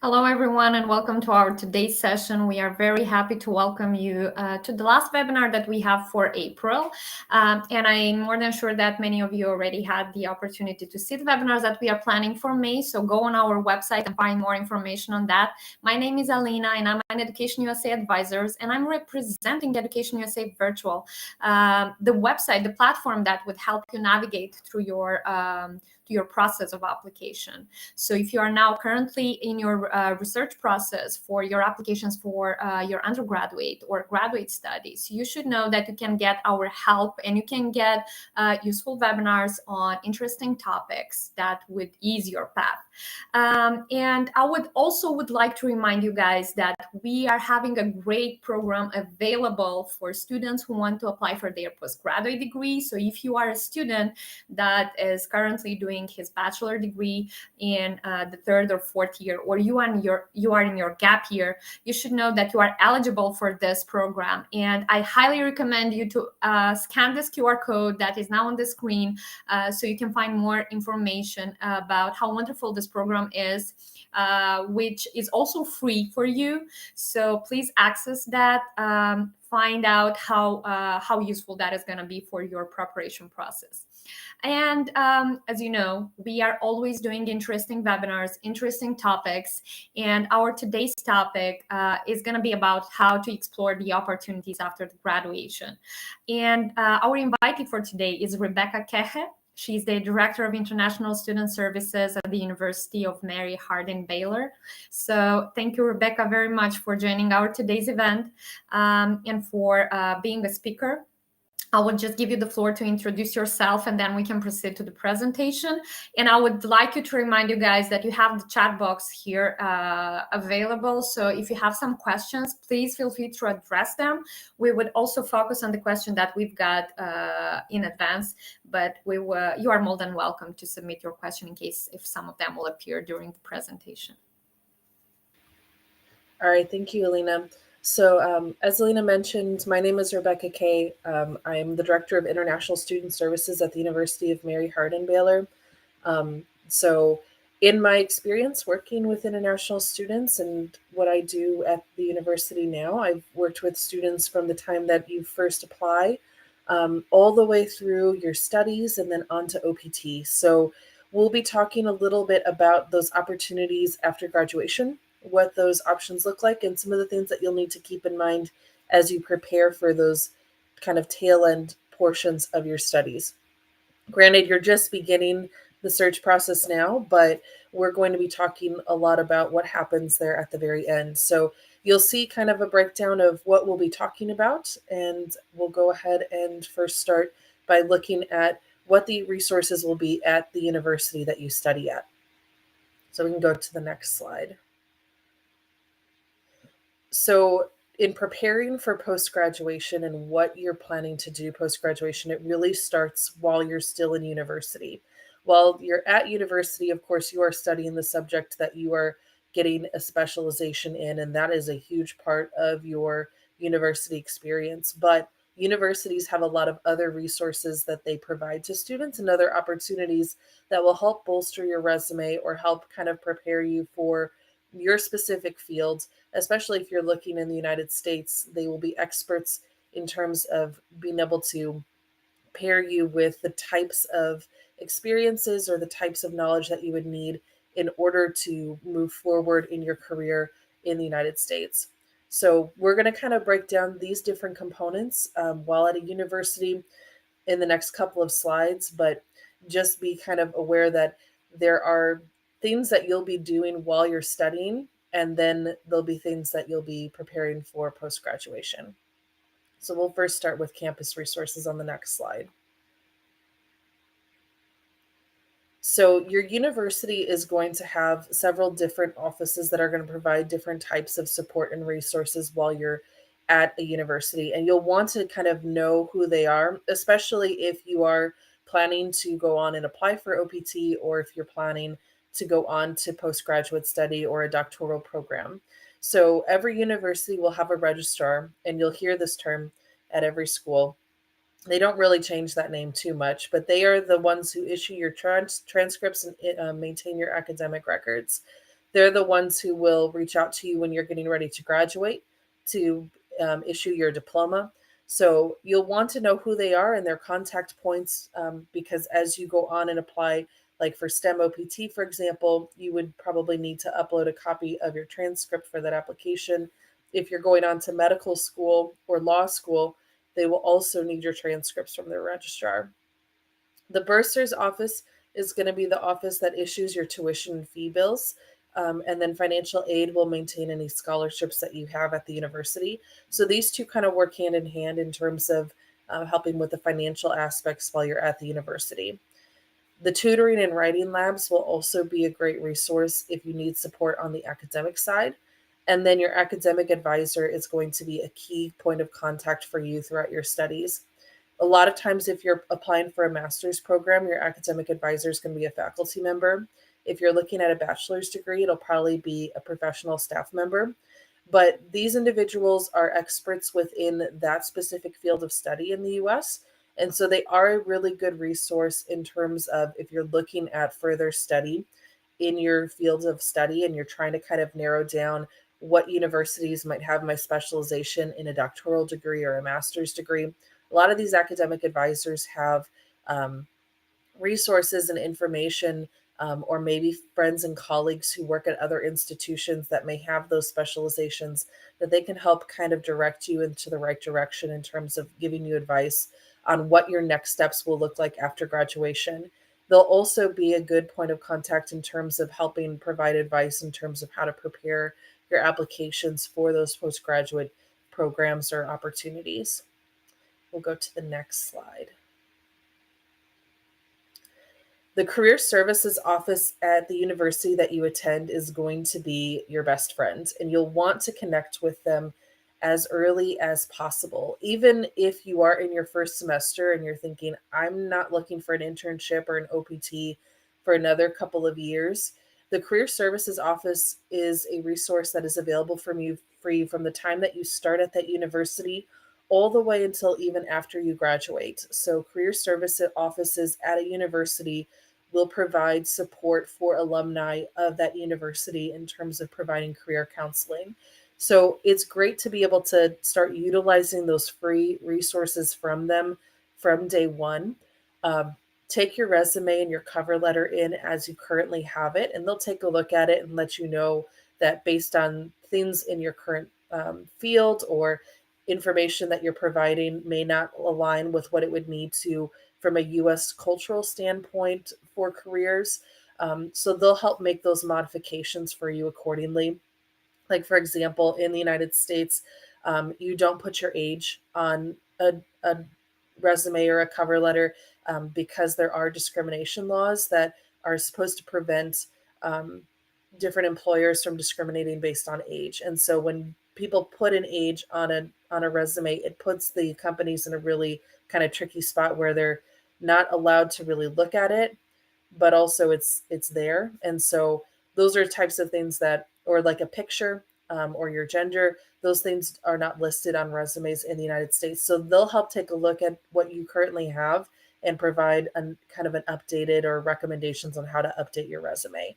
Hello, everyone, and welcome to our today's session. We are very happy to welcome you to the last webinar that we have for April. And I'm more than sure that many of you already had the opportunity to see the webinars that we are planning for May. So go on our website and find more information on that. My name is Alina, and I'm an Education USA Advisors, and I'm representing Education USA Virtual, the website, the platform that would help you navigate through your process of application. So if you are now currently in your research process for your applications for your undergraduate or graduate studies, you should know that you can get our help and you can get useful webinars on interesting topics that would ease your path. And I would like to remind you guys that we are having a great program available for students who want to apply for their postgraduate degree. So if you are a student that is currently doing his bachelor degree in the third or fourth year, or you are in your gap year, you should know that you are eligible for this program. And I highly recommend you to scan this QR code that is now on the screen so you can find more information about how wonderful this program is, which is also free for you. So please access that. Find out how useful that is going to be for your preparation process. And as you know, we are always doing interesting webinars, interesting topics. And our today's topic is going to be about how to explore the opportunities after the graduation. And our invitee for today is Rebecca Kehe. She's the Director of International Student Services at the University of Mary-Hardin Baylor. So thank you, Rebecca, very much for joining our today's event and for being a speaker. I would just give you the floor to introduce yourself, and then we can proceed to the presentation. And I would like you to remind you guys that you have the chat box here available. So if you have some questions, please feel free to address them. We would also focus on the question that we've got in advance, but you are more than welcome to submit your question in case if some of them will appear during the presentation. All right, thank you, Alina. So as Alina mentioned, my name is Rebecca Kehe. I'm the Director of International Student Services at the University of Mary-Hardin Baylor. So in my experience working with international students and what I do at the university now, I've worked with students from the time that you first apply all the way through your studies and then on to OPT. So we'll be talking a little bit about those opportunities after graduation, what those options look like, and some of the things that you'll need to keep in mind as you prepare for those kind of tail end portions of your studies. Granted, you're just beginning the search process now, but we're going to be talking a lot about what happens there at the very end. So you'll see kind of a breakdown of what we'll be talking about, and we'll go ahead and first start by looking at what the resources will be at the university that you study at. So we can go to the next slide. So in preparing for post-graduation and what you're planning to do post-graduation, it really starts while you're still in university. While you're at university, of course, you are studying the subject that you are getting a specialization in, and that is a huge part of your university experience. But universities have a lot of other resources that they provide to students and other opportunities that will help bolster your resume or help kind of prepare you for your specific field. Especially if you're looking in the United States, they will be experts in terms of being able to pair you with the types of experiences or the types of knowledge that you would need in order to move forward in your career in the United States. So we're going to kind of break down these different components while at a university in the next couple of slides, but just be kind of aware that there are things that you'll be doing while you're studying, and then there'll be things that you'll be preparing for post-graduation. So we'll first start with campus resources on the next slide. So your university is going to have several different offices that are going to provide different types of support and resources while you're at a university. And you'll want to kind of know who they are, especially if you are planning to go on and apply for OPT, or if you're planning to go on to postgraduate study or a doctoral program. So every university will have a registrar, and you'll hear this term at every school. They don't really change that name too much, but they are the ones who issue your transcripts and maintain your academic records. They're the ones who will reach out to you when you're getting ready to graduate to issue your diploma. So you'll want to know who they are and their contact points, because as you go on and apply, like for STEM OPT, for example, you would probably need to upload a copy of your transcript for that application. If you're going on to medical school or law school, they will also need your transcripts from their registrar. The bursar's office is going to be the office that issues your tuition and fee bills. And then financial aid will maintain any scholarships that you have at the university. So these two kind of work hand in hand in terms of helping with the financial aspects while you're at the university. The tutoring and writing labs will also be a great resource if you need support on the academic side. And then your academic advisor is going to be a key point of contact for you throughout your studies. A lot of times, if you're applying for a master's program, your academic advisor is going to be a faculty member. If you're looking at a bachelor's degree, it'll probably be a professional staff member. But these individuals are experts within that specific field of study in the US. And so they are a really good resource in terms of if you're looking at further study in your field of study and you're trying to kind of narrow down what universities might have my specialization in a doctoral degree or a master's degree. A lot of these academic advisors have resources and information, or maybe friends and colleagues who work at other institutions that may have those specializations that they can help kind of direct you into the right direction in terms of giving you advice on what your next steps will look like after graduation. They'll also be a good point of contact in terms of helping provide advice in terms of how to prepare your applications for those postgraduate programs or opportunities. We'll go to the next slide. The career services office at the university that you attend is going to be your best friend, and you'll want to connect with them as early as possible. Even if you are in your first semester and you're thinking, I'm not looking for an internship or an OPT for another couple of years, the career services office is a resource that is available for you from the time that you start at that university all the way until even after you graduate. So career service offices at a university will provide support for alumni of that university in terms of providing career counseling. So it's great to be able to start utilizing those free resources from them from day one. Take your resume and your cover letter in as you currently have it, and they'll take a look at it and let you know that based on things in your current field or information that you're providing may not align with what it would need to from a US cultural standpoint for careers. So they'll help make those modifications for you accordingly. Like, for example, in the United States, you don't put your age on a resume or a cover letter because there are discrimination laws that are supposed to prevent different employers from discriminating based on age. And so when people put an age on a resume, it puts the companies in a really kind of tricky spot where they're not allowed to really look at it, but also it's there. And so those are types of things that, or like a picture or your gender, those things are not listed on resumes in the United States. So they'll help take a look at what you currently have and provide kind of an updated or recommendations on how to update your resume.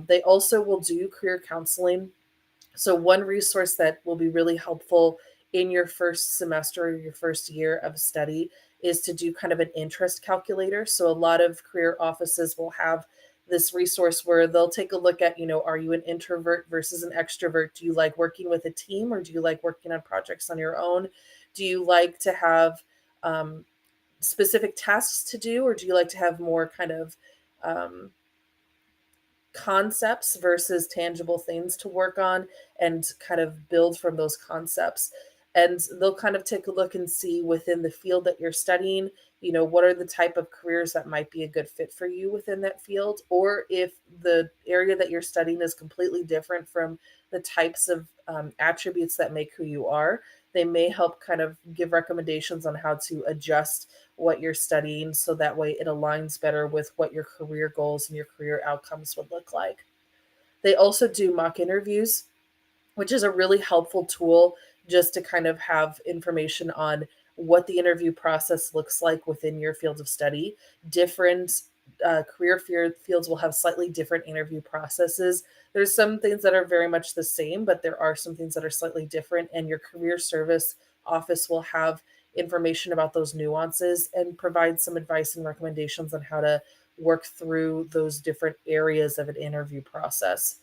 They also will do career counseling. So one resource that will be really helpful in your first semester or your first year of study is to do kind of an interest calculator. So a lot of career offices will have this resource where they'll take a look at, are you an introvert versus an extrovert? Do you like working with a team, or do you like working on projects on your own? Do you like to have specific tasks to do, or do you like to have more kind of concepts versus tangible things to work on and kind of build from those concepts? And they'll kind of take a look and see within the field that you're studying, what are the type of careers that might be a good fit for you within that field, or if the area that you're studying is completely different from the types of attributes that make who you are. They may help kind of give recommendations on how to adjust what you're studying so that way it aligns better with what your career goals and your career outcomes would look like. They also do mock interviews, which is a really helpful tool just to kind of have information on what the interview process looks like within your field of study. Different career fields will have slightly different interview processes. There's some things that are very much the same, but there are some things that are slightly different, and your career service office will have information about those nuances and provide some advice and recommendations on how to work through those different areas of an interview process.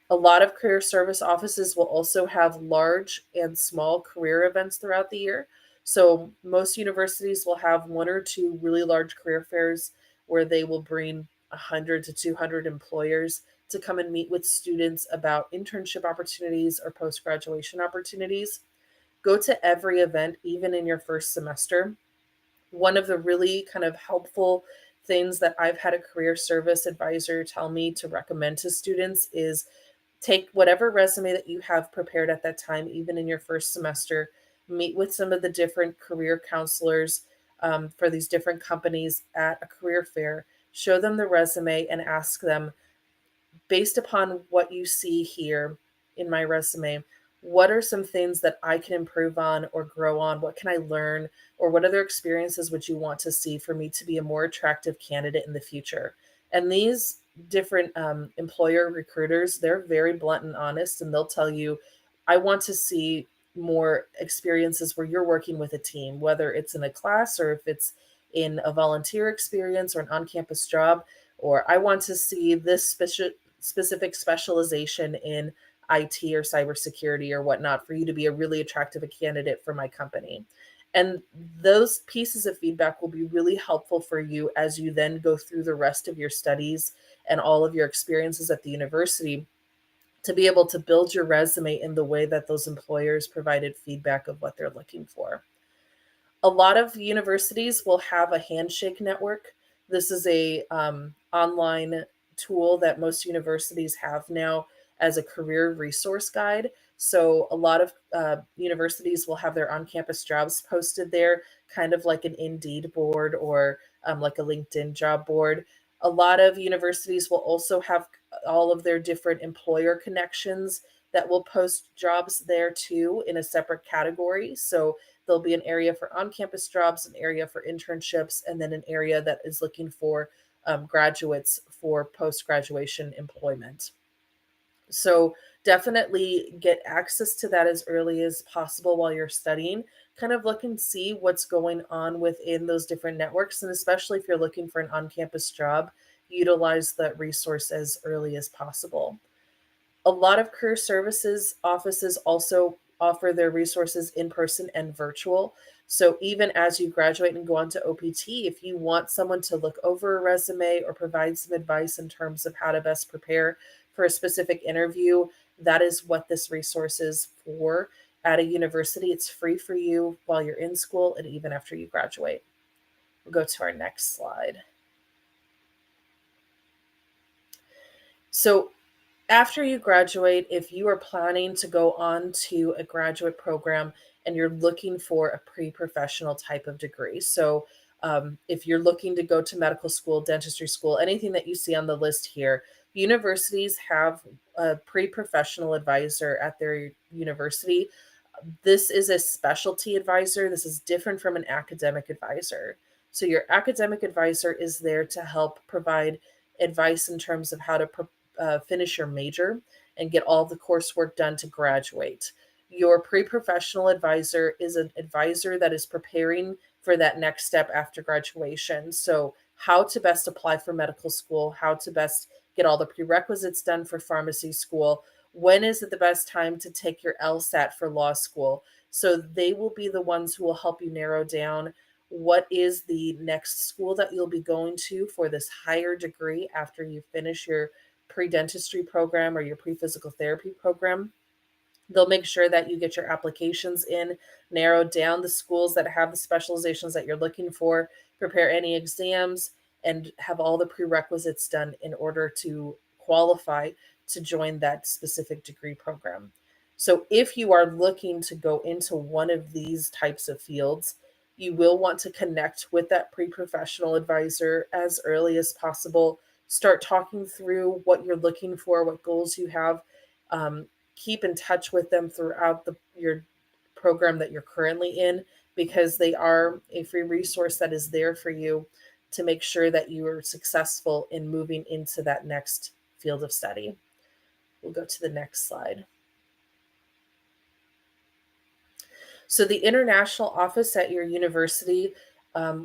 A lot of career service offices will also have large and small career events throughout the year. So most universities will have one or two really large career fairs where they will bring 100 to 200 employers to come and meet with students about internship opportunities or post-graduation opportunities. Go to every event, even in your first semester. One of the really kind of helpful things that I've had a career service advisor tell me to recommend to students is take whatever resume that you have prepared at that time, even in your first semester, meet with some of the different career counselors for these different companies at a career fair, show them the resume and ask them, based upon what you see here in my resume, what are some things that I can improve on or grow on? What can I learn? Or what other experiences would you want to see for me to be a more attractive candidate in the future? And these different employer recruiters, they're very blunt and honest, and they'll tell you, I want to see more experiences where you're working with a team, whether it's in a class or if it's in a volunteer experience or an on campus job, or I want to see this specific specialization in IT or cybersecurity or whatnot for you to be a really attractive candidate for my company. And those pieces of feedback will be really helpful for you as you then go through the rest of your studies and all of your experiences at the university to be able to build your resume in the way that those employers provided feedback of what they're looking for. A lot of universities will have a handshake network. This is a online tool that most universities have now as a career resource guide. So a lot of universities will have their on-campus jobs posted there, kind of like an Indeed board or like a LinkedIn job board. A lot of universities will also have all of their different employer connections that will post jobs there too in a separate category. So there'll be an area for on-campus jobs, an area for internships, and then an area that is looking for graduates for post-graduation employment. So definitely get access to that as early as possible while you're studying. Kind of look and see what's going on within those different networks. And especially if you're looking for an on-campus job, utilize that resource as early as possible. A lot of career services offices also offer their resources in person and virtual. So even as you graduate and go on to OPT, if you want someone to look over a resume or provide some advice in terms of how to best prepare for a specific interview, that is what this resource is for at a university. It's free for you while you're in school and even after you graduate. We'll go to our next slide. So after you graduate, if you are planning to go on to a graduate program and you're looking for a pre-professional type of degree, so if you're looking to go to medical school, dentistry school, anything that you see on the list here, universities have a pre-professional advisor at their university. This is a specialty advisor. This is different from an academic advisor. So your academic advisor is there to help provide advice in terms of how to finish your major and get all the coursework done to graduate. Your pre-professional advisor is an advisor that is preparing for that next step after graduation. So how to best apply for medical school, how to best get all the prerequisites done for pharmacy school, when is it the best time to take your LSAT for law school. So they will be the ones who will help you narrow down what is the next school that you'll be going to for this higher degree after you finish your pre-dentistry program or your pre-physical therapy program. They'll make sure that you get your applications in, narrow down the schools that have the specializations that you're looking for, prepare any exams, and have all the prerequisites done in order to qualify to join that specific degree program. So if you are looking to go into one of these types of fields, you will want to connect with that pre-professional advisor as early as possible. Start talking through what you're looking for, what goals you have. Keep in touch with them throughout your program that you're currently in, because they are a free resource that is there for you to make sure that you are successful in moving into that next field of study. We'll go to the next slide. So the international office at your university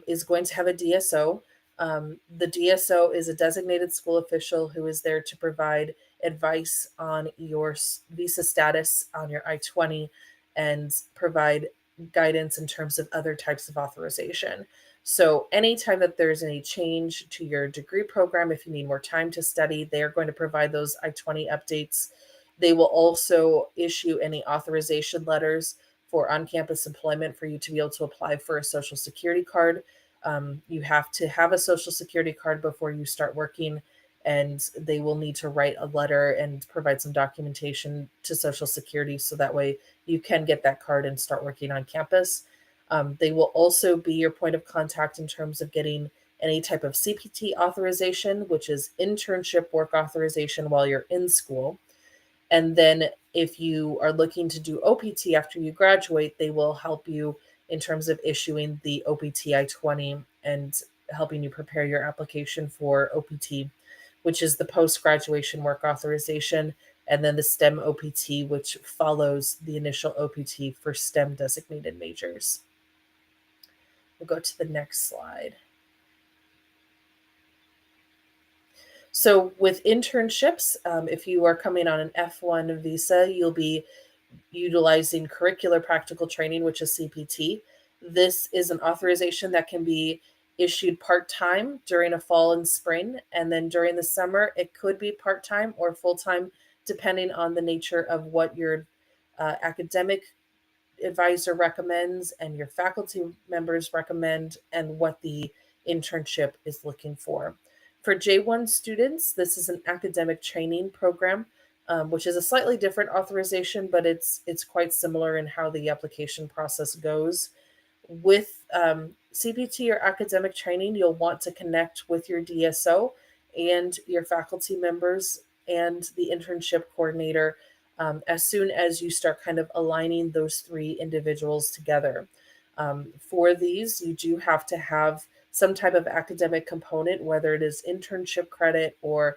is going to have a DSO. The DSO is a designated school official who is there to provide advice on your visa status on your I-20 and provide guidance in terms of other types of authorization. So anytime that there's any change to your degree program, if you need more time to study, they are going to provide those I-20 updates. They will also issue any authorization letters for on-campus employment for you to be able to apply for a social security card. You have to have a social security card before you start working, and they will need to write a letter and provide some documentation to Social Security so that way you can get that card and start working on campus. They will also be your point of contact in terms of getting any type of CPT authorization, which is internship work authorization while you're in school. And then if you are looking to do OPT after you graduate, they will help you in terms of issuing the OPT I-20 and helping you prepare your application for OPT, which is the post-graduation work authorization, and then the STEM OPT, which follows the initial OPT for STEM designated majors. We'll go to the next slide. So with internships, if you are coming on an F1 visa, you'll be utilizing curricular practical training, which is CPT. This is an authorization that can be issued part-time during a fall and spring, and then during the summer, it could be part-time or full-time, depending on the nature of what your academic advisor recommends and your faculty members recommend and what the internship is looking for. For J1 students, this is an academic training program, which is a slightly different authorization, but it's quite similar in how the application process goes. With CPT or academic training, you'll want to connect with your DSO and your faculty members and the internship coordinator as soon as you start kind of aligning those three individuals together. For these, you do have to have some type of academic component, whether it is internship credit or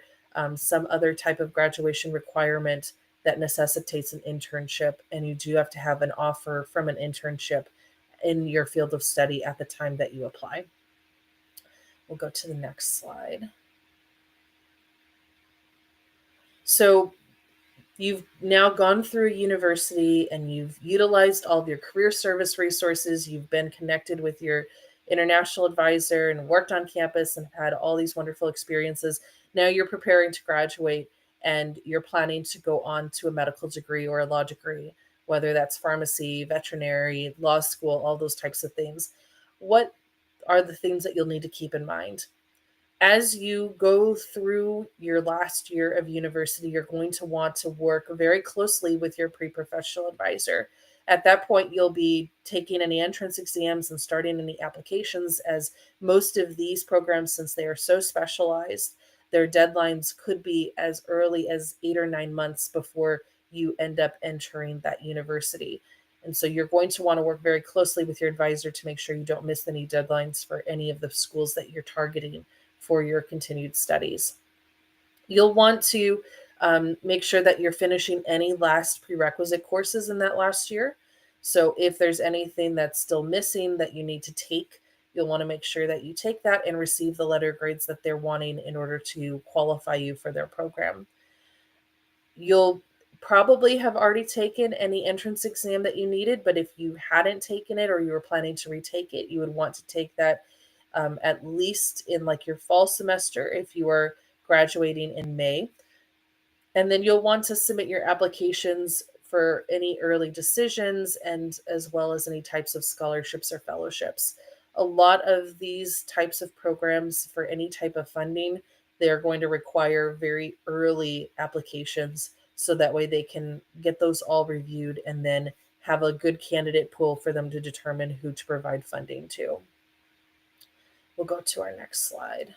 some other type of graduation requirement that necessitates an internship, and you do have to have an offer from an internship in your field of study at the time that you apply. We'll go to the next slide. So you've now gone through university and you've utilized all of your career service resources. You've been connected with your international advisor and worked on campus and had all these wonderful experiences. Now you're preparing to graduate and you're planning to go on to a medical degree or a law degree, whether that's pharmacy, veterinary, law school, all those types of things. What are the things that you'll need to keep in mind? As you go through your last year of university, you're going to want to work very closely with your pre-professional advisor. At that point, you'll be taking any entrance exams and starting any applications, as most of these programs, since they are so specialized, their deadlines could be as early as 8 or 9 months before you end up entering that university. And so you're going to want to work very closely with your advisor to make sure you don't miss any deadlines for any of the schools that you're targeting for your continued studies. You'll want to make sure that you're finishing any last prerequisite courses in that last year. So if there's anything that's still missing that you need to take, you'll want to make sure that you take that and receive the letter grades that they're wanting in order to qualify you for their program. You'll probably have already taken any entrance exam that you needed, but if you hadn't taken it or you were planning to retake it, you would want to take that at least in like your fall semester if you are graduating in May. And then you'll want to submit your applications for any early decisions and as well as any types of scholarships or fellowships. A lot of these types of programs for any type of funding, they are going to require very early applications so that way they can get those all reviewed and then have a good candidate pool for them to determine who to provide funding to. We'll go to our next slide.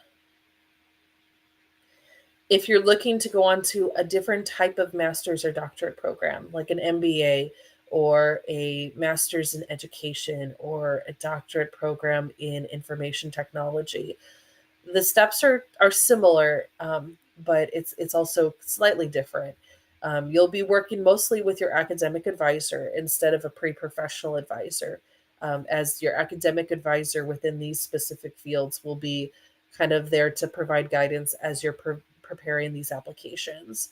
If you're looking to go on to a different type of master's or doctorate program, like an MBA or a master's in education or a doctorate program in information technology, The steps are similar, but it's also slightly different. You'll be working mostly with your academic advisor instead of a pre-professional advisor, as your academic advisor within these specific fields will be kind of there to provide guidance as you're preparing these applications.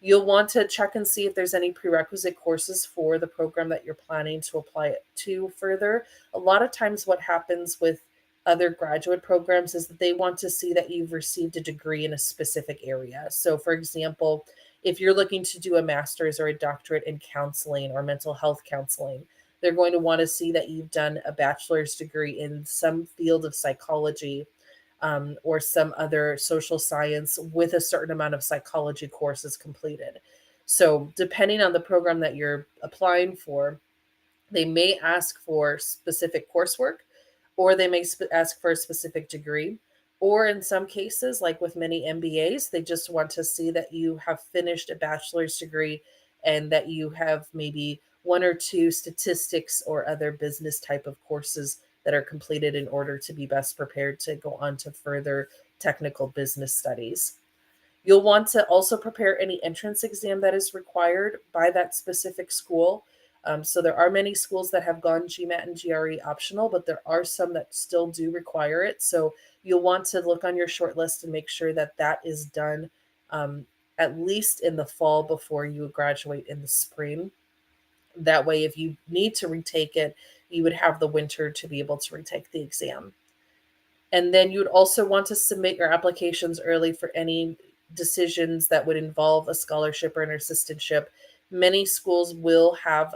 You'll want to check and see if there's any prerequisite courses for the program that you're planning to apply it to further. A lot of times, what happens with other graduate programs is that they want to see that you've received a degree in a specific area. So, for example, if you're looking to do a master's or a doctorate in counseling or mental health counseling, they're going to want to see that you've done a bachelor's degree in some field of psychology, or some other social science with a certain amount of psychology courses completed. So, depending on the program that you're applying for, they may ask for specific coursework, or they may ask for a specific degree. Or in some cases, like with many MBAs, they just want to see that you have finished a bachelor's degree and that you have maybe one or two statistics or other business type of courses that are completed in order to be best prepared to go on to further technical business studies. You'll want to also prepare any entrance exam that is required by that specific school. So there are many schools that have gone GMAT and GRE optional, but there are some that still do require it. So you'll want to look on your short list and make sure that that is done, at least in the fall before you graduate in the spring. That way, if you need to retake it, you would have the winter to be able to retake the exam. And then you'd also want to submit your applications early for any decisions that would involve a scholarship or an assistantship. Many schools will have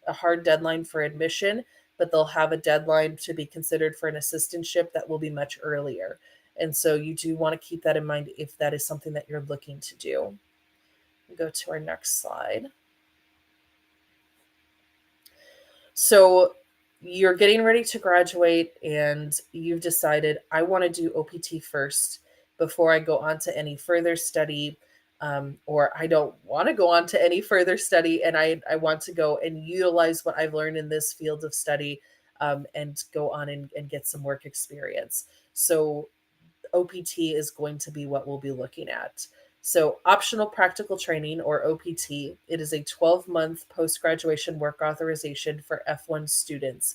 a hard deadline for admission, but they'll have a deadline to be considered for an assistantship that will be much earlier. And so you do want to keep that in mind if that is something that you're looking to do. Go to our next slide. So you're getting ready to graduate and you've decided, I want to do OPT first before I go on to any further study, or I don't want to go on to any further study and I want to go and utilize what I've learned in this field of study, and go on and get some work experience. So OPT is going to be what we'll be looking at. So, optional practical training, or OPT, it is a 12-month post-graduation work authorization for F1 students.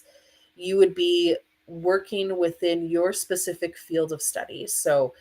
You would be working within your specific field of study. So,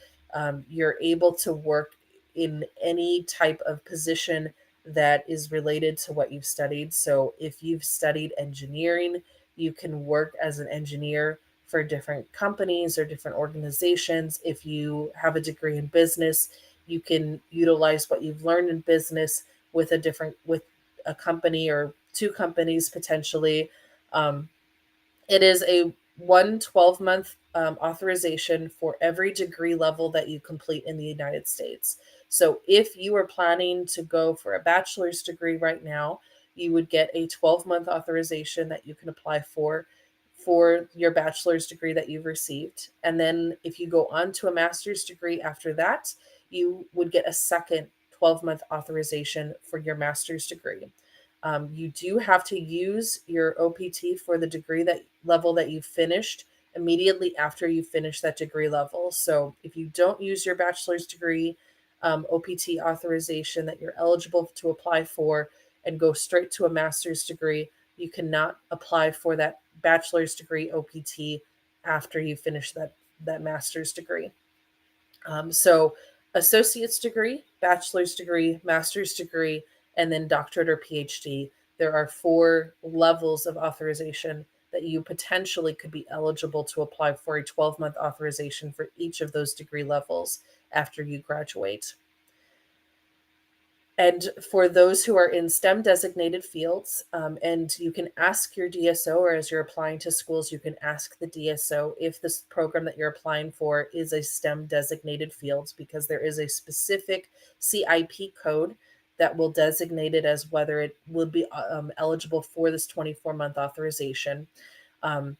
you're able to work in any type of position that is related to what you've studied. So, if you've studied engineering, you can work as an engineer for different companies or different organizations. If you have a degree in business, you can utilize what you've learned in business with a company or two companies potentially. It is a 12-month authorization for every degree level that you complete in the United States. So if you are planning to go for a bachelor's degree right now, you would get a 12-month authorization that you can apply for your bachelor's degree that you've received. And then if you go on to a master's degree after that, you would get a second 12-month authorization for your master's degree. You do have to use your OPT for the degree that level that you finished immediately after you finish that degree level. So if you don't use your bachelor's degree OPT authorization that you're eligible to apply for and go straight to a master's degree, you cannot apply for that bachelor's degree OPT after you finish that master's degree. So associate's degree, bachelor's degree, master's degree, and then doctorate or PhD. There are 4 levels of authorization that you potentially could be eligible to apply for a 12-month authorization for each of those degree levels after you graduate. And for those who are in STEM designated fields, and you can ask your DSO, or as you're applying to schools, you can ask the DSO if this program that you're applying for is a STEM designated field, because there is a specific CIP code that will designate it as whether it will be eligible for this 24-month authorization. The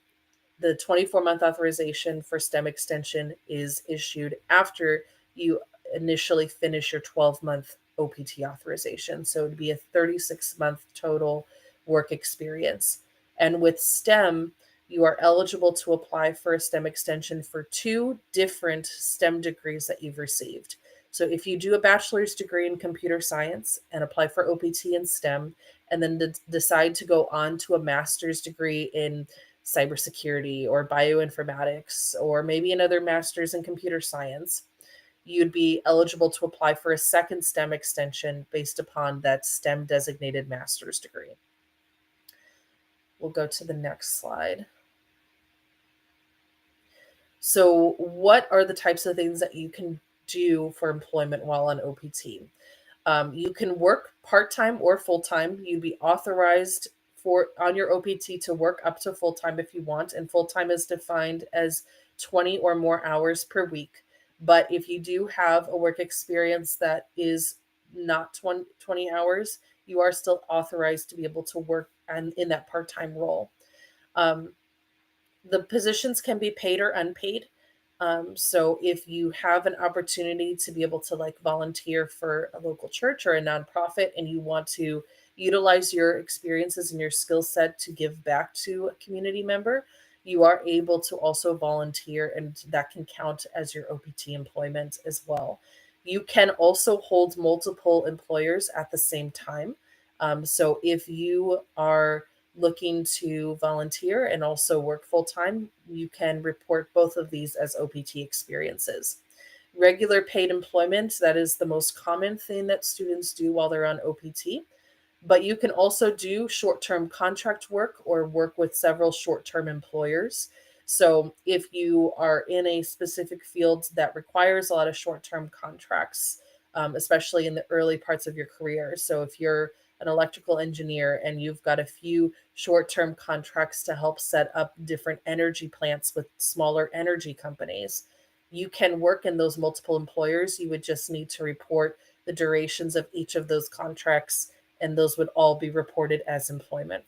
24-month authorization for STEM extension is issued after you initially finish your 12-month OPT authorization. So it would be a 36-month total work experience. And with STEM, you are eligible to apply for a STEM extension for 2 different STEM degrees that you've received. So if you do a bachelor's degree in computer science and apply for OPT in STEM, and then decide to go on to a master's degree in cybersecurity or bioinformatics, or maybe another master's in computer science, you'd be eligible to apply for a second STEM extension based upon that STEM designated master's degree. We'll go to the next slide. So, what are the types of things that you can do for employment while on OPT? You can work part-time or full-time. You'd be authorized for on your OPT to work up to full-time if you want, and full-time is defined as 20 or more hours per week. But if you do have a work experience that is not 20 hours, you are still authorized to be able to work in that part-time role. Um, the positions can be paid or unpaid. So if you have an opportunity to be able to like volunteer for a local church or a nonprofit, and you want to utilize your experiences and your skill set to give back to a community member, you are able to also volunteer, and that can count as your OPT employment as well. You can also hold multiple employers at the same time. So if you are looking to volunteer and also work full time, you can report both of these as OPT experiences. Regular paid employment, that is the most common thing that students do while they're on OPT. But you can also do short term contract work or work with several short term employers. So, if you are in a specific field that requires a lot of short term contracts, especially in the early parts of your career. So, if you're an electrical engineer and you've got a few short term contracts to help set up different energy plants with smaller energy companies, you can work in those multiple employers. You would just need to report the durations of each of those contracts, and those would all be reported as employment.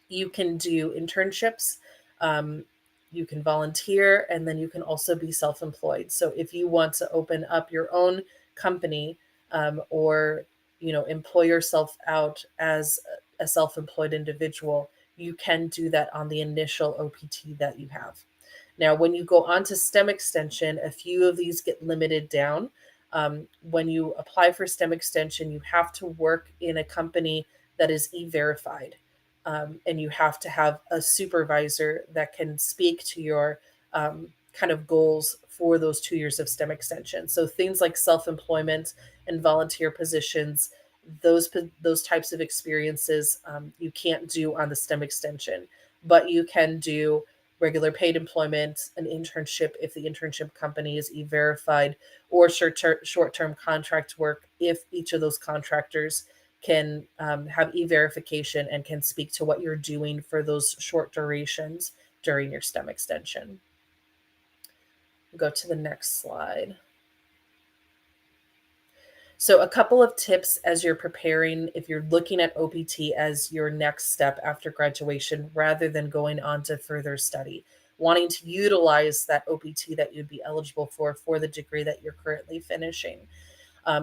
You can do internships, um, you can volunteer, and then you can also be self-employed. So if you want to open up your own company, or employ yourself out as a self-employed individual, you can do that on the initial OPT that you have. Now, when you go on to STEM extension, a few of these get limited down. When you apply for STEM extension, you have to work in a company that is e-verified. And you have to have a supervisor that can speak to your kind of goals for those 2 years of STEM extension. So things like self-employment and volunteer positions, those types of experiences, you can't do on the STEM extension, but you can do regular paid employment, an internship if the internship company is e-verified, or short-term contract work if each of those contractors can have e-verification and can speak to what you're doing for those short durations during your STEM extension. Go to the next slide. So a couple of tips as you're preparing, if you're looking at OPT as your next step after graduation, rather than going on to further study, wanting to utilize that OPT that you'd be eligible for the degree that you're currently finishing.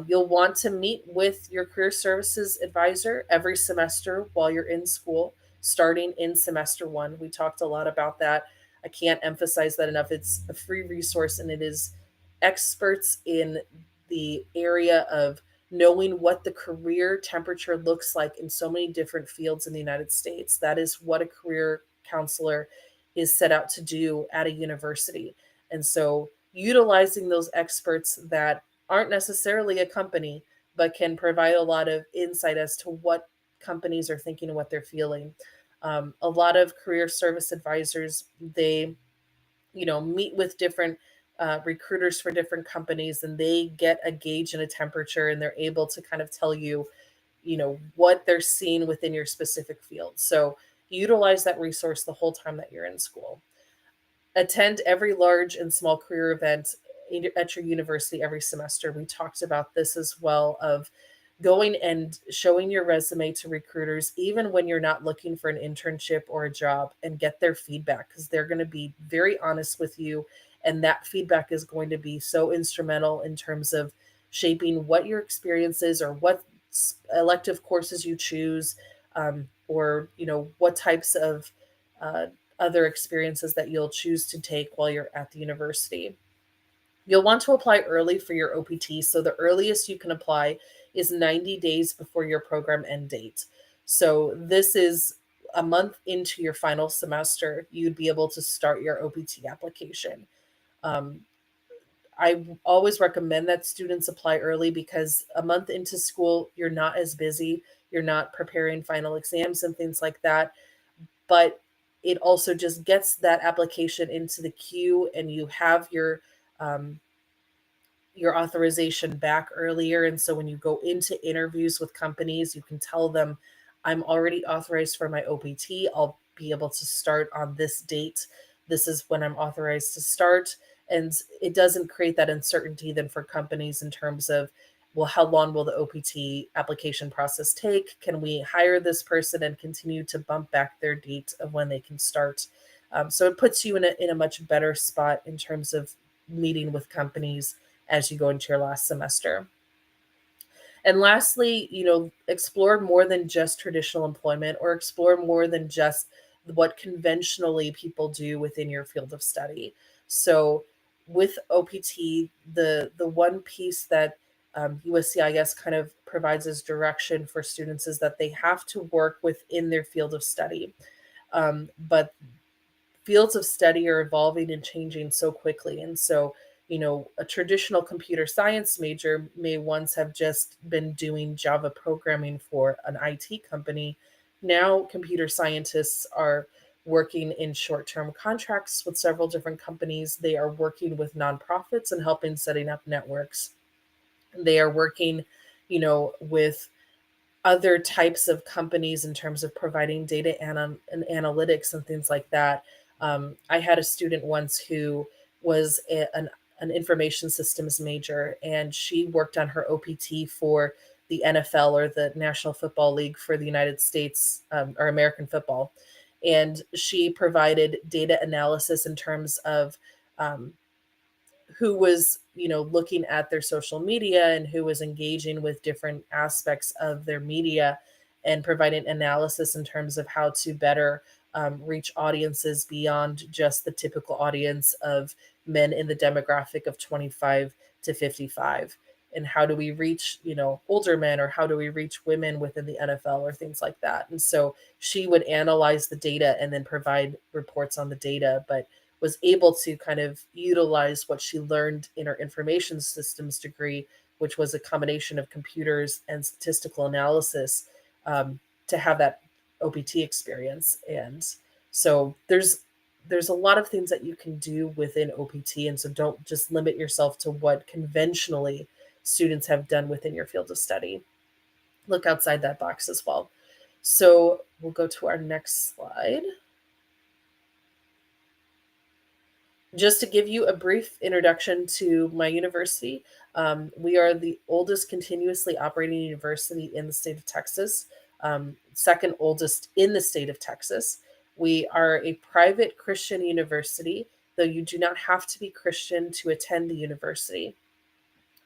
You'll want to meet with your career services advisor every semester while you're in school, starting in semester one. We talked a lot about that. I can't emphasize that enough. It's a free resource, and it is experts in the area of knowing what the career temperature looks like in so many different fields in the United States. That is what a career counselor is set out to do at a university. And so utilizing those experts that aren't necessarily a company, but can provide a lot of insight as to what companies are thinking and what they're feeling. A lot of career service advisors, they meet with different recruiters for different companies, and they get a gauge and a temperature, and they're able to kind of tell you, what they're seeing within your specific field. So utilize that resource the whole time that you're in school. Attend every large and small career event at your university every semester. We talked about this as well, of going and showing your resume to recruiters, even when you're not looking for an internship or a job, and get their feedback, because they're going to be very honest with you. And that feedback is going to be so instrumental in terms of shaping what your experience is, or what elective courses you choose, or what types of other experiences that you'll choose to take while you're at the university. You'll want to apply early for your OPT. So the earliest you can apply is 90 days before your program end date. So this is a month into your final semester, you'd be able to start your OPT application. Um, I always recommend that students apply early because a month into school, you're not as busy. You're not preparing final exams and things like that. But it also just gets that application into the queue, and you have um, your authorization back earlier. And so when you go into interviews with companies, you can tell them, I'm already authorized for my OPT. I'll be able to start on this date. This is when I'm authorized to start. And it doesn't create that uncertainty then for companies in terms of, well, how long will the OPT application process take? Can we hire this person and continue to bump back their date of when they can start? So it puts you in a much better spot in terms of meeting with companies as you go into your last semester. And lastly, explore more than just traditional employment, or explore more than just what conventionally people do within your field of study. So with OPT, the one piece that USC, I guess, kind of provides as direction for students is that they have to work within their field of study. But fields of study are evolving and changing so quickly. And so, a traditional computer science major may once have just been doing Java programming for an IT company. Now, computer scientists are working in short term contracts with several different companies. They are working with nonprofits and helping setting up networks. They are working, with other types of companies in terms of providing data and analytics and things like that. I had a student once who was an information systems major, and she worked on her OPT for the NFL, or the National Football League for the United States, or American football. And she provided data analysis in terms of um, who was looking at their social media and who was engaging with different aspects of their media, and providing analysis in terms of how to better reach audiences beyond just the typical audience of men in the demographic of 25 to 55. And how do we reach older men, or how do we reach women within the NFL, or things like that. And so she would analyze the data and then provide reports on the data, but was able to kind of utilize what she learned in her information systems degree, which was a combination of computers and statistical analysis, to have that OPT experience. And so there's a lot of things that you can do within OPT, and so don't just limit yourself to what conventionally students have done within your field of study. Look outside that box as well. So we'll go to our next slide. Just to give you a brief introduction to my university, we are the oldest continuously operating university in the state of Texas, second oldest in the state of Texas. We are a private Christian university, though you do not have to be Christian to attend the university.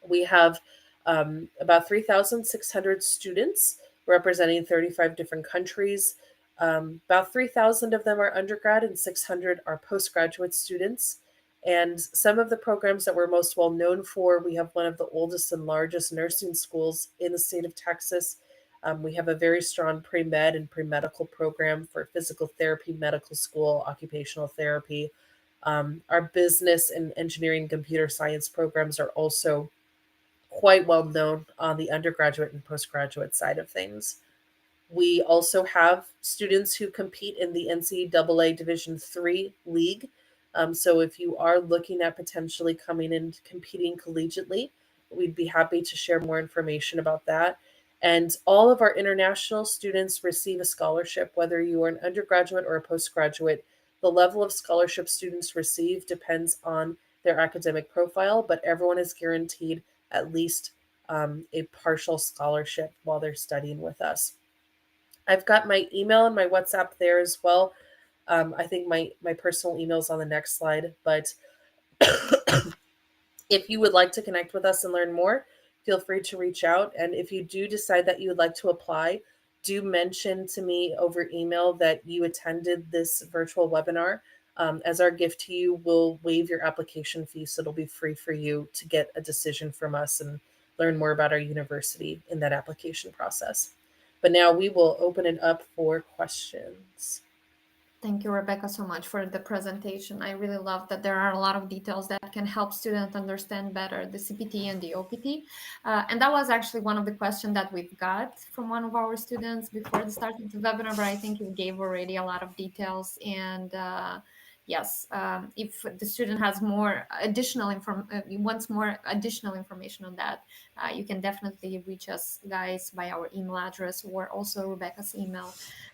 We have about 3,600 students representing 35 different countries. About 3,000 of them are undergrad and 600 are postgraduate students. And some of the programs that we're most well known for, we have one of the oldest and largest nursing schools in the state of Texas. We have a very strong pre-med and pre-medical program for physical therapy, medical school, occupational therapy. Our business and engineering computer science programs are also quite well known on the undergraduate and postgraduate side of things. We also have students who compete in the NCAA Division III league. So if you are looking at potentially coming and competing collegiately, we'd be happy to share more information about that. And all of our international students receive a scholarship, whether you are an undergraduate or a postgraduate. The level of scholarship students receive depends on their academic profile, but everyone is guaranteed at least a partial scholarship while they're studying with us. I've got my email and my WhatsApp there as well. I think my personal email is on the next slide, but if you would like to connect with us and learn more, feel free to reach out. And if you do decide that you would like to apply do mention to me over email that you attended this virtual webinar, as our gift to you, we'll waive your application fee, so it'll be free for you to get a decision from us and learn more about our university in that application process. But now we will open it up for questions. Thank you, Rebecca, so much for the presentation. I really love that there are a lot of details that can help students understand better the CPT and the OPT. And that was actually one of the questions that we've got from one of our students before the start of the webinar, but I think you gave already a lot of details. And yes, if the student has more additional wants more additional information on that, you can definitely reach us, guys, by our email address or also Rebecca's email,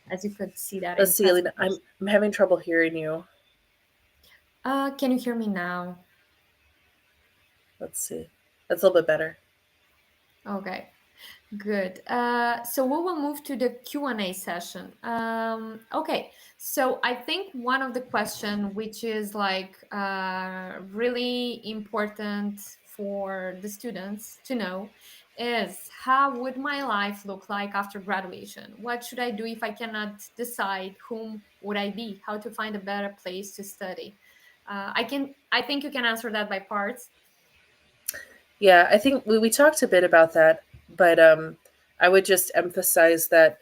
as you could see that Let's in see, Alina, presentation. I'm having trouble hearing you. Can you hear me now? Let's see. That's a little bit better. Okay, good. So we will move to the Q&A session. Okay, so I think one of the question which is like really important for the students to know is, how would my life look like after graduation? What should I do if I cannot decide whom would I be? How to find a better place to study? I think you can answer that by parts. Yeah, I think we talked a bit about that, but I would just emphasize that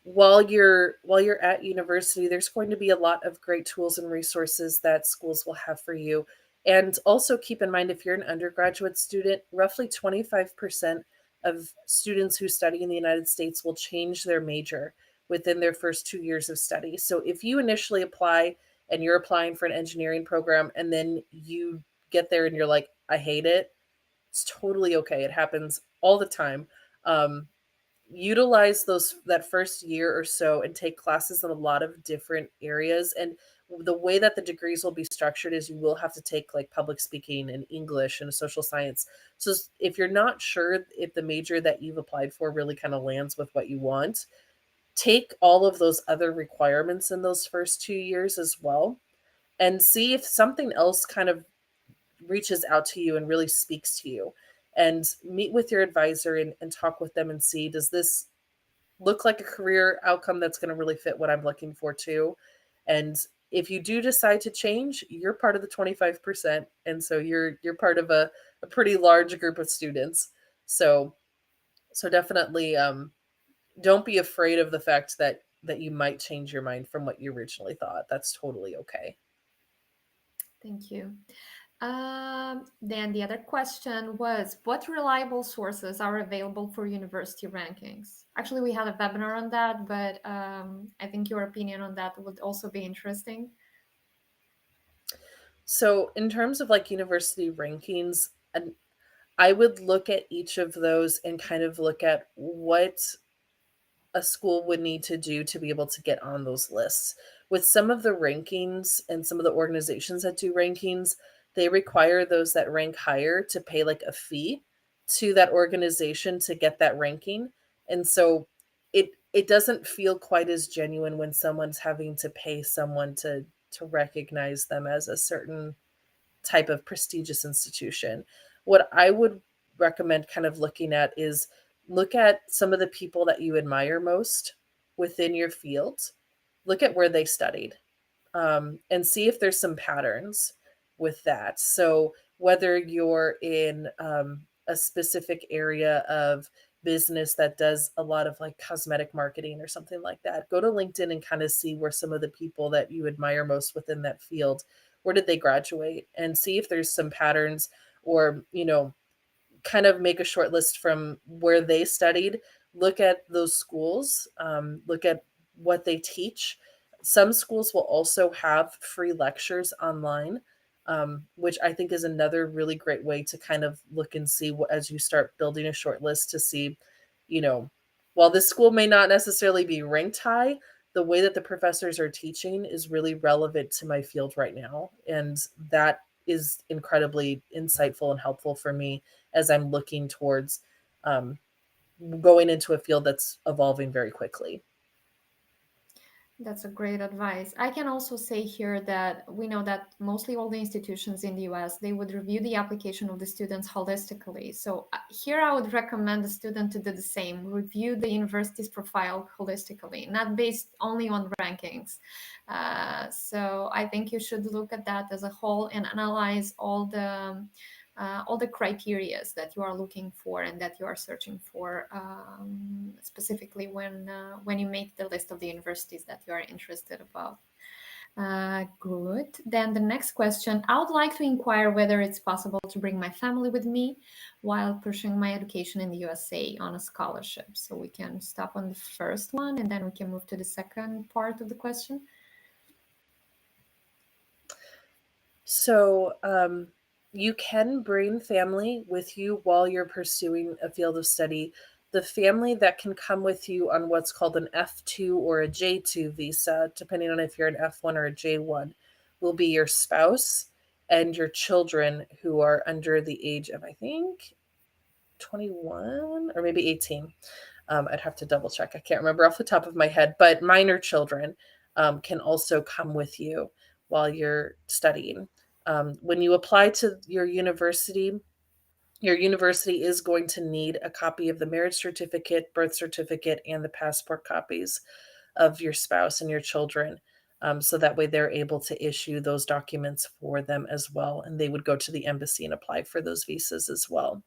while you're at university, there's going to be a lot of great tools and resources that schools will have for you. And also keep in mind, if you're an undergraduate student, roughly 25% of students who study in the United States will change their major within their first 2 years of study. So if you initially apply and you're applying for an engineering program and then you get there and you're like, I hate it, it's totally okay. It happens all the time. Um, Utilize those that first year or so and take classes in a lot of different areas. And the way that the degrees will be structured is you will have to take like public speaking and English and social science. So if you're not sure if the major that you've applied for really kind of lands with what you want, take all of those other requirements in those first 2 years as well, and see if something else kind of reaches out to you and really speaks to you, and meet with your advisor and talk with them and see, does this look like a career outcome that's going to really fit what I'm looking for too. And if you do decide to change, you're part of the 25%. And so you're part of a pretty large group of students. So definitely don't be afraid of the fact that you might change your mind from what you originally thought. That's totally okay. Thank you. Then the other question was, what reliable sources are available for university rankings? Actually, we had a webinar on that, but I think your opinion on that would also be interesting. So in terms of like university rankings, and I would look at each of those and kind of look at what a school would need to do to be able to get on those lists. With some of the rankings and some of the organizations that do rankings, they require those that rank higher to pay like a fee to that organization to get that ranking. And so it doesn't feel quite as genuine when someone's having to pay someone to recognize them as a certain type of prestigious institution. What I would recommend kind of looking at is, look at some of the people that you admire most within your field, look at where they studied, and see if there's some patterns with that. So whether you're in a specific area of business that does a lot of like cosmetic marketing or something like that, go to LinkedIn and kind of see where some of the people that you admire most within that field, where did they graduate, and see if there's some patterns, or kind of make a short list from where they studied, look at those schools, look at what they teach. Some schools will also have free lectures online, which I think is another really great way to kind of look and see what, as you start building a short list, to see, you know, while this school may not necessarily be ranked high, the way that the professors are teaching is really relevant to my field right now. And that is incredibly insightful and helpful for me as I'm looking towards going into a field that's evolving very quickly. That's a great advice. I can also say here that we know that mostly all the institutions in the US, they would review the application of the students holistically. So here I would recommend the student to do the same, review the university's profile holistically, not based only on rankings. So I think you should look at that as a whole and analyze all the criterias that you are looking for and that you are searching for, specifically when you make the list of the universities that you are interested about. Good. Then the next question, I would like to inquire whether it's possible to bring my family with me while pursuing my education in the USA on a scholarship. So we can stop on the first one and then we can move to the second part of the question. So, you can bring family with you while you're pursuing a field of study. The family that can come with you on what's called an F2 or a J2 visa, depending on if you're an F1 or a J1, will be your spouse and your children who are under the age of, I think, 21 or maybe 18. I'd have to double check. I can't remember off the top of my head, but minor children can also come with you while you're studying. When you apply to your university is going to need a copy of the marriage certificate, birth certificate, and the passport copies of your spouse and your children. So that way they're able to issue those documents for them as well. And they would go to the embassy and apply for those visas as well.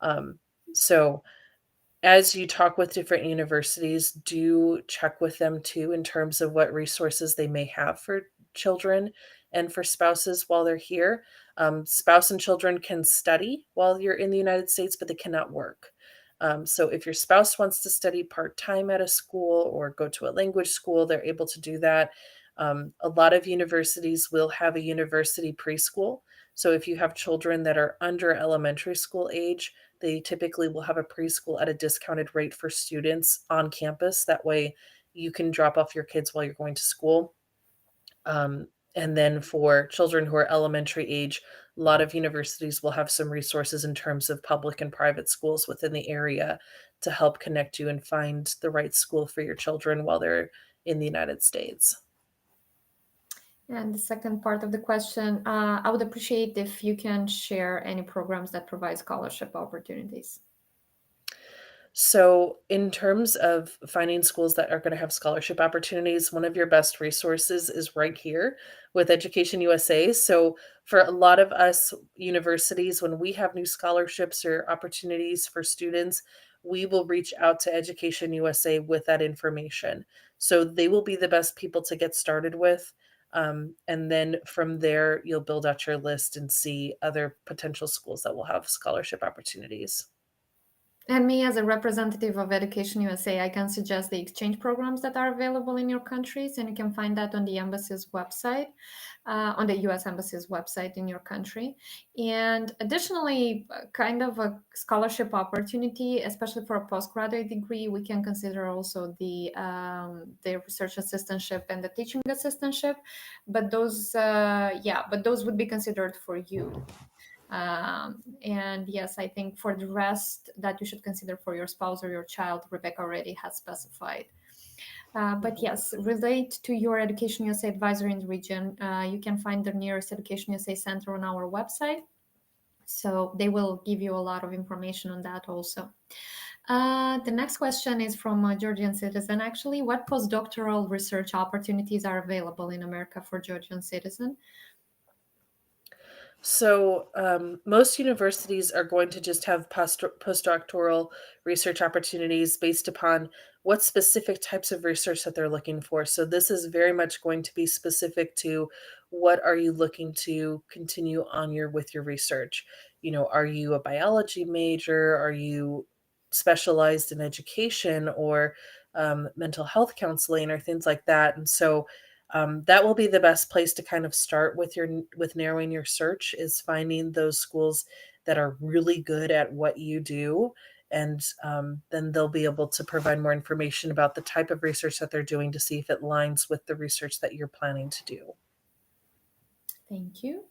Um, so as you talk with different universities, do check with them too in terms of what resources they may have for children and for spouses while they're here. Spouse and children can study while you're in the United States, but they cannot work. So if your spouse wants to study part time at a school or go to a language school, they're able to do that. A lot of universities will have a university preschool. So if you have children that are under elementary school age, they typically will have a preschool at a discounted rate for students on campus. That way you can drop off your kids while you're going to school. And then for children who are elementary age, a lot of universities will have some resources in terms of public and private schools within the area to help connect you and find the right school for your children while they're in the United States. And the second part of the question, I would appreciate if you can share any programs that provide scholarship opportunities. So, in terms of finding schools that are going to have scholarship opportunities, one of your best resources is right here with Education USA. So, for a lot of us universities, when we have new scholarships or opportunities for students, we will reach out to Education USA with that information. So, they will be the best people to get started with. And then from there, you'll build out your list and see other potential schools that will have scholarship opportunities. And me, as a representative of Education USA, I can suggest the exchange programs that are available in your countries, and you can find that on the embassy's website, on the US Embassy's website in your country. And additionally, kind of a scholarship opportunity, especially for a postgraduate degree, we can consider also the research assistantship and the teaching assistantship. But those would be considered for you. And yes, I think for the rest that you should consider for your spouse or your child, Rebecca already has specified. But Mhm. yes, relate to your Education USA advisor in the region. You can find the nearest Education USA center on our website. So they will give you a lot of information on that also. The next question is from a Georgian citizen, actually. What postdoctoral research opportunities are available in America for Georgian citizen? So, most universities are going to just have postdoctoral research opportunities based upon what specific types of research that they're looking for. So, this is very much going to be specific to what are you looking to continue on with your research. Are you a biology major? Are you specialized in education or mental health counseling or things like that? And so, that will be the best place to kind of start with narrowing your search is finding those schools that are really good at what you do, and then they'll be able to provide more information about the type of research that they're doing to see if it aligns with the research that you're planning to do. Thank you.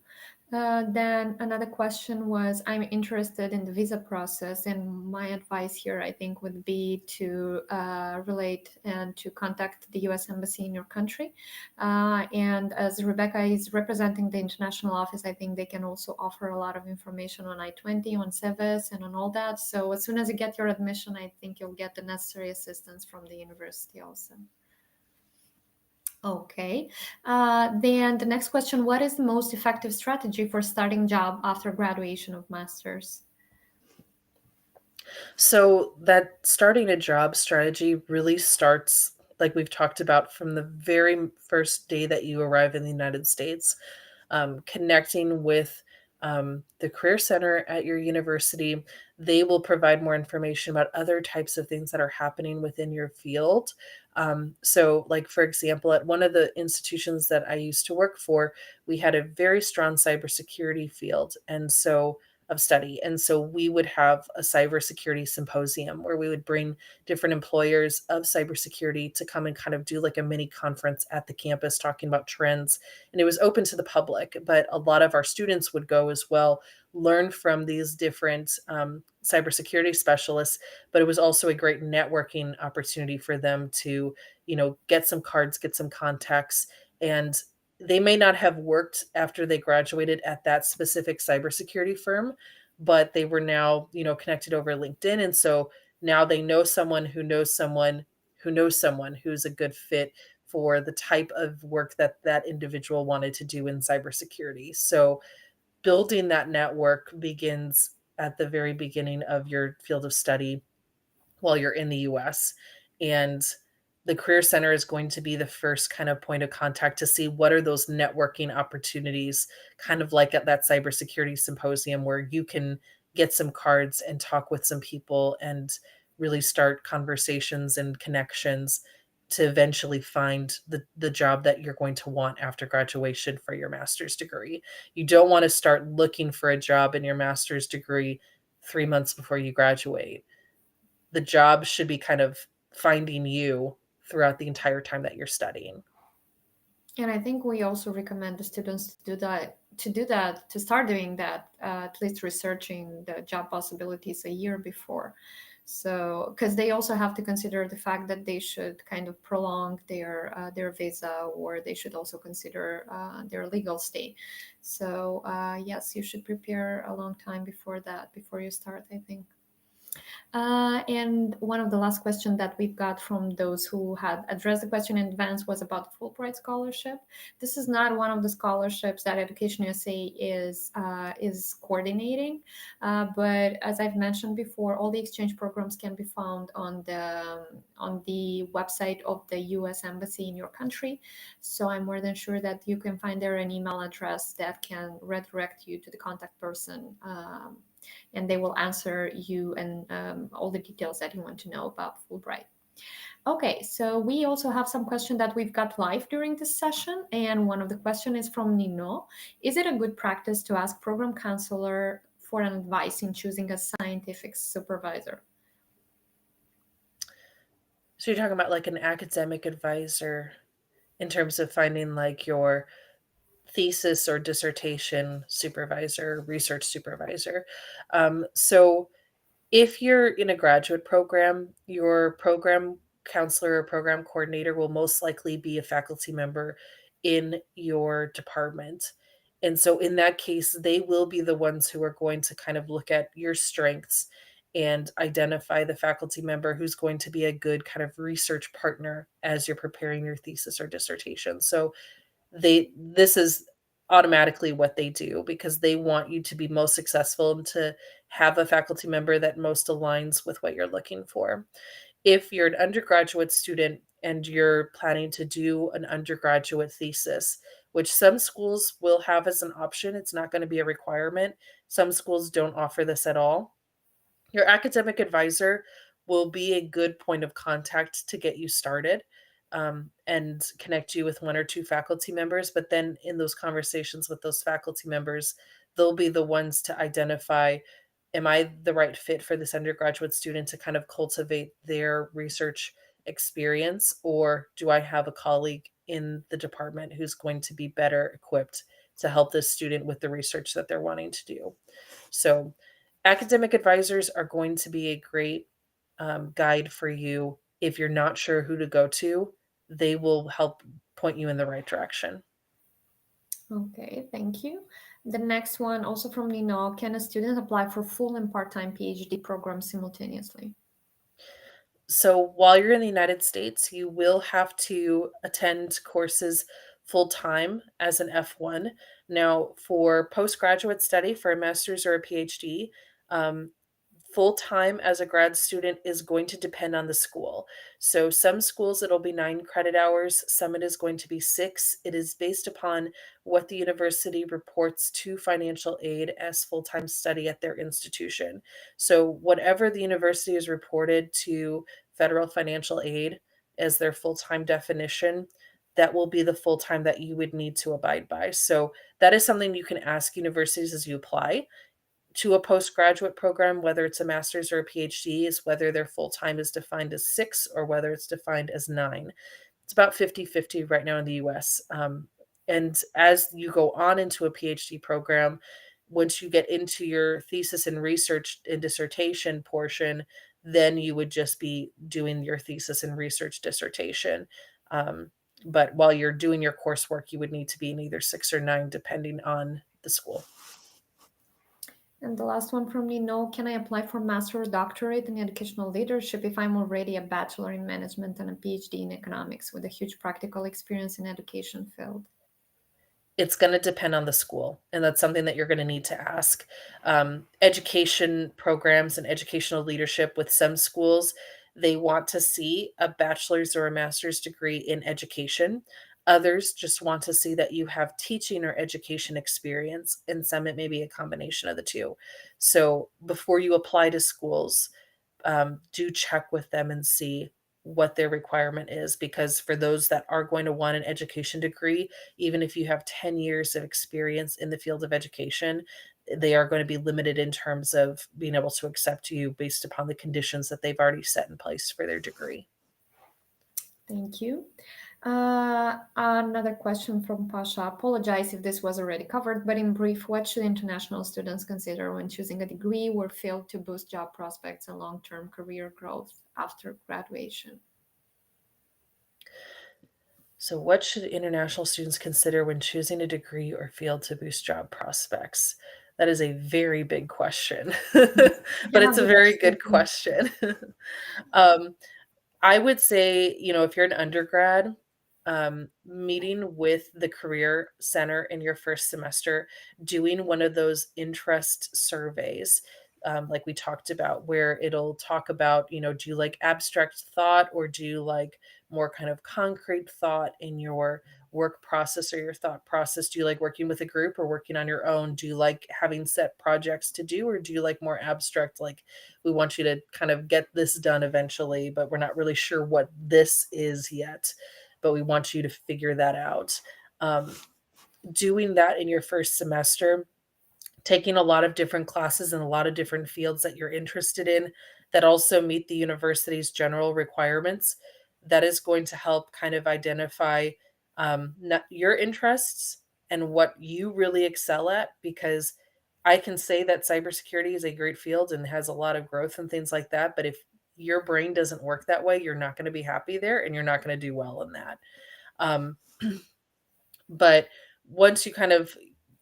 Then another question was, I'm interested in the visa process, and my advice here, I think, would be to relate and to contact the U.S. Embassy in your country. And as Rebecca is representing the international office, I think they can also offer a lot of information on I-20, on SEVIS, and on all that. So as soon as you get your admission, I think you'll get the necessary assistance from the university also. Okay. Then the next question, what is the most effective strategy for starting job after graduation of master's? So that starting a job strategy really starts, like we've talked about, from the very first day that you arrive in the United States, connecting with the Career Center at your university. They will provide more information about other types of things that are happening within your field. So, like, for example, at one of the institutions that I used to work for, we had a very strong cybersecurity field. And so, of study. And so we would have a cybersecurity symposium where we would bring different employers of cybersecurity to come and kind of do like a mini conference at the campus talking about trends. And it was open to the public, but a lot of our students would go as well, learn from these different cybersecurity specialists. But it was also a great networking opportunity for them to, get some cards, get some contacts, and they may not have worked after they graduated at that specific cybersecurity firm, but they were now, connected over LinkedIn. And so now they know someone who knows someone who knows someone who's a good fit for the type of work that that individual wanted to do in cybersecurity. So building that network begins at the very beginning of your field of study while you're in the US. And the Career Center is going to be the first kind of point of contact to see what are those networking opportunities, kind of like at that cybersecurity symposium where you can get some cards and talk with some people and really start conversations and connections to eventually find the job that you're going to want after graduation for your master's degree. You don't want to start looking for a job in your master's degree 3 months before you graduate. The job should be kind of finding you throughout the entire time that you're studying. And I think we also recommend the students to start doing that, at least researching the job possibilities a year before. So, because they also have to consider the fact that they should kind of prolong their visa, or they should also consider their legal stay. So, yes, you should prepare a long time before that, before you start, I think. And one of the last questions that we've got from those who had addressed the question in advance was about the Fulbright scholarship. This is not one of the scholarships that Education USA is coordinating, but as I've mentioned before, all the exchange programs can be found on the website of the U.S. Embassy in your country. So I'm more than sure that you can find there an email address that can redirect you to the contact person. And they will answer you and all the details that you want to know about Fulbright. Okay, so we also have some questions that we've got live during this session, and one of the questions is from Nino. Is it a good practice to ask program counselor for an advice in choosing a scientific supervisor? So you're talking about like an academic advisor in terms of finding like your thesis or dissertation supervisor, research supervisor. So if you're in a graduate program, your program counselor or program coordinator will most likely be a faculty member in your department. And so, in that case, they will be the ones who are going to kind of look at your strengths and identify the faculty member who's going to be a good kind of research partner as you're preparing your thesis or dissertation. So, this is automatically what they do because they want you to be most successful and to have a faculty member that most aligns with what you're looking for. If you're an undergraduate student and you're planning to do an undergraduate thesis, which some schools will have as an option, it's not going to be a requirement. Some schools don't offer this at all. Your academic advisor will be a good point of contact to get you started, and connect you with one or two faculty members. But then in those conversations with those faculty members, they'll be the ones to identify, am I the right fit for this undergraduate student to kind of cultivate their research experience? Or do I have a colleague in the department who's going to be better equipped to help this student with the research that they're wanting to do. So academic advisors are going to be a great guide for you. If you're not sure who to go to, they will help point you in the right direction. Okay, thank you. The next one, also from Nino, can a student apply for full and part-time PhD programs simultaneously? So while you're in the United States, you will have to attend courses full time as an F1. Now, for postgraduate study, for a master's or a PhD, um, full time as a grad student is going to depend on the school. So some schools it'll be 9 credit hours, some it is going to be 6. It is based upon what the university reports to financial aid as full time study at their institution. So whatever the university is reported to federal financial aid as their full time definition, that will be the full time that you would need to abide by. So that is something you can ask universities as you apply to a postgraduate program, whether it's a master's or a PhD, is whether their full time is defined as 6 or whether it's defined as 9. It's about 50-50 right now in the US. And as you go on into a PhD program, once you get into your thesis and research and dissertation portion, then you would just be doing your thesis and research dissertation. But while you're doing your coursework, you would need to be in either 6 or 9, depending on the school. And the last one from Nino, can I apply for master or doctorate in educational leadership if I'm already a bachelor in management and a PhD in economics with a huge practical experience in education field? It's going to depend on the school, and that's something that you're going to need to ask. Education programs and educational leadership with some schools, they want to see a bachelor's or a master's degree in education. Others just want to see that you have teaching or education experience, and some it may be a combination of the two. So before you apply to schools, do check with them and see what their requirement is, because for those that are going to want an education degree, even if you have 10 years of experience in the field of education, they are going to be limited in terms of being able to accept you based upon the conditions that they've already set in place for their degree. Thank you. Another question from Pasha. Apologize if this was already covered, but in brief, what should international students consider when choosing a degree or field to boost job prospects and long-term career growth after graduation? So, what should international students consider when choosing a degree or field to boost job prospects? That is a very big question, but Cannot it's a do that very good quickly. question. um, I would say, if you're an undergrad, meeting with the career center in your first semester, doing one of those interest surveys, like we talked about, where it'll talk about, do you like abstract thought or do you like more kind of concrete thought in your work process or your thought process? Do you like working with a group or working on your own? Do you like having set projects to do, or do you like more abstract, like we want you to kind of get this done eventually, but we're not really sure what this is yet, but we want you to figure that out. Um, Doing that in your first semester, taking a lot of different classes in a lot of different fields that you're interested in that also meet the university's general requirements, that is going to help kind of identify your interests and what you really excel at. Because I can say that cybersecurity is a great field and has a lot of growth and things like that, but if your brain doesn't work that way, you're not going to be happy there and you're not going to do well in that. Um, but once you kind of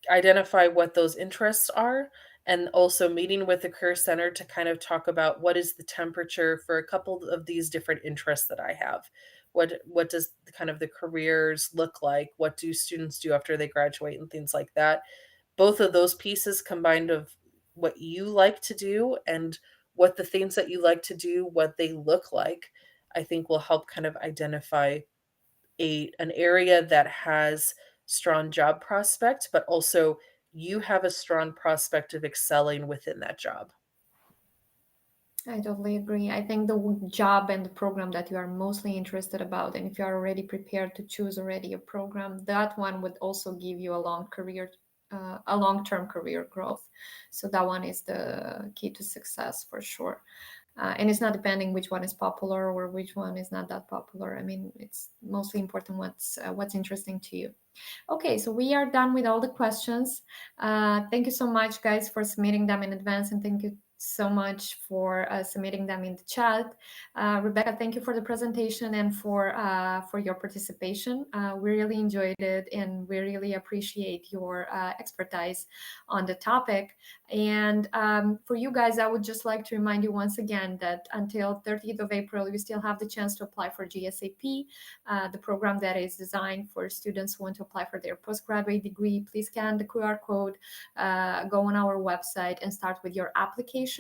identify what those interests are, and also meeting with the career center to kind of talk about what is the temperature for a couple of these different interests that I have. What does the kind of the careers look like? What do students do after they graduate and things like that? Both of those pieces combined of what you like to do and what the things that you like to do, what they look like, I think will help kind of identify an area that has strong job prospect, but also you have a strong prospect of excelling within that job. I totally agree. I think the job and the program that you are mostly interested about, and if you are already prepared to choose already a program, that one would also give you a long-term career growth. So that one is the key to success for sure. And it's not depending which one is popular or which one is not that popular. I mean, it's mostly important what's interesting to you. Okay, so we are done with all the questions. Thank you so much, guys, for submitting them in advance, and thank you so much for submitting them in the chat. Rebecca, thank you for the presentation and for your participation. We really enjoyed it, and we really appreciate your expertise on the topic. And for you guys, I would just like to remind you once again that until 30th of April, you still have the chance to apply for GSAP, the program that is designed for students who want to apply for their postgraduate degree. Please scan the QR code, go on our website, and start with your application.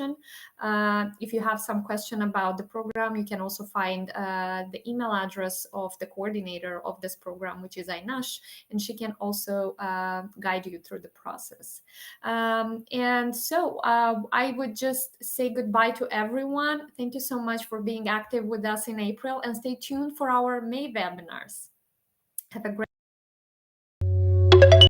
If you have some question about the program, you can also find the email address of the coordinator of this program, which is Ainash, and she can also guide you through the process. And so I would just say goodbye to everyone. Thank you so much for being active with us in April, and stay tuned for our May webinars. Have a great